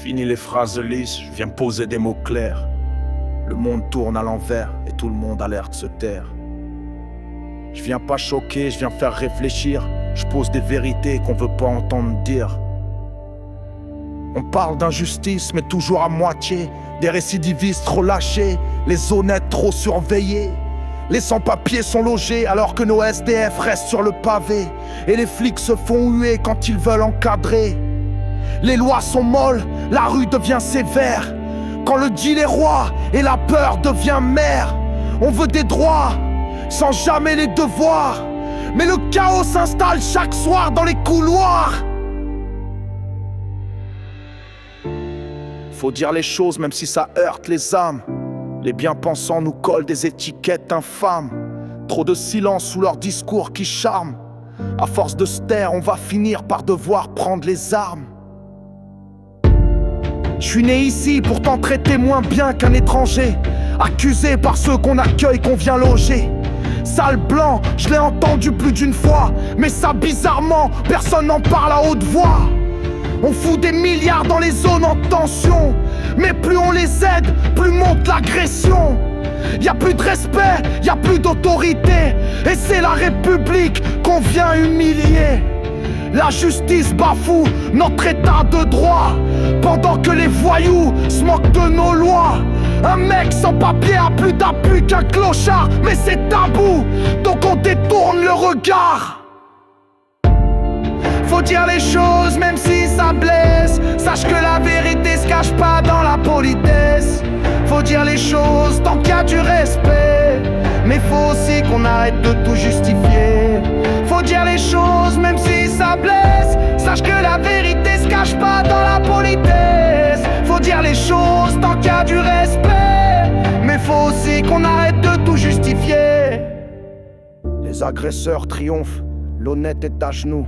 Fini les phrases lisses, je viens poser des mots clairs. Le monde tourne à l'envers et tout le monde a l'air de se taire. Je viens pas choquer, je viens faire réfléchir. Je pose des vérités qu'on veut pas entendre dire. On parle d'injustice mais toujours à moitié. Des récidivistes relâchés, les honnêtes trop surveillés. Les sans-papiers sont logés alors que nos SDF restent sur le pavé. Et les flics se font huer quand ils veulent encadrer. Les lois sont molles, la rue devient sévère. Quand le deal est roi et la peur devient mère. On veut des droits, sans jamais les devoirs. Mais le chaos s'installe chaque soir dans les couloirs. Faut dire les choses même si ça heurte les âmes. Les bien-pensants nous collent des étiquettes infâmes. Trop de silence sous leurs discours qui charment. À force de se taire, on va finir par devoir prendre les armes. Je suis né ici, pourtant traité moins bien qu'un étranger. Accusé par ceux qu'on accueille, qu'on vient loger. Sale blanc, je l'ai entendu plus d'une fois. Mais ça bizarrement, personne n'en parle à haute voix. On fout des milliards dans les zones en tension. Mais plus on les aide, plus monte l'agression. Y'a plus de respect, y'a plus d'autorité. Et c'est la République qu'on vient humilier. La justice bafoue notre état de droit. Pendant que les voyous se moquent de nos lois. Un mec sans papier a plus d'appui qu'un clochard. Mais c'est tabou, donc on détourne le regard. Faut dire les choses même si ça blesse. Sache que la vérité se cache pas dans la politesse. Faut dire les choses tant qu'il y a du respect. Mais faut aussi qu'on arrête de tout justifier. Faut dire les choses même si ça blesse. Sache que la vérité se cache pas dans la politesse. Faut dire les choses tant qu'il y a du respect. Mais faut aussi qu'on arrête de tout justifier. Les agresseurs triomphent, l'honnête est à genoux.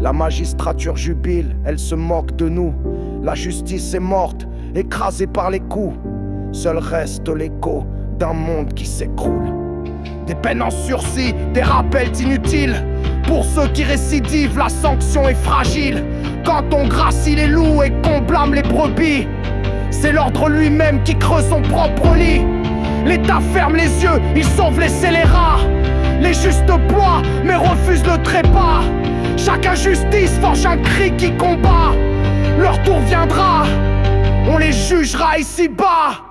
La magistrature jubile, elle se moque de nous. La justice est morte, écrasée par les coups. Seul reste l'écho d'un monde qui s'écroule. Des peines en sursis, des rappels inutiles. Pour ceux qui récidivent, la sanction est fragile. Quand on gracie les loups et qu'on blâme les brebis, c'est l'ordre lui-même qui creuse son propre lit. L'État ferme les yeux, il sauve les scélérats. Les justes ploient, mais refusent le trépas. Chaque injustice forge un cri qui combat. Leur tour viendra, on les jugera ici-bas.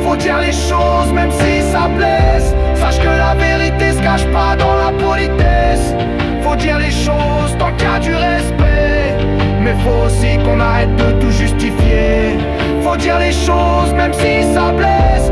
Faut dire les choses même si ça blesse. Sache que la vérité se cache pas dans la politesse. Faut dire les choses tant qu'il y a du respect. Mais faut aussi qu'on arrête de tout justifier. Faut dire les choses même si ça blesse.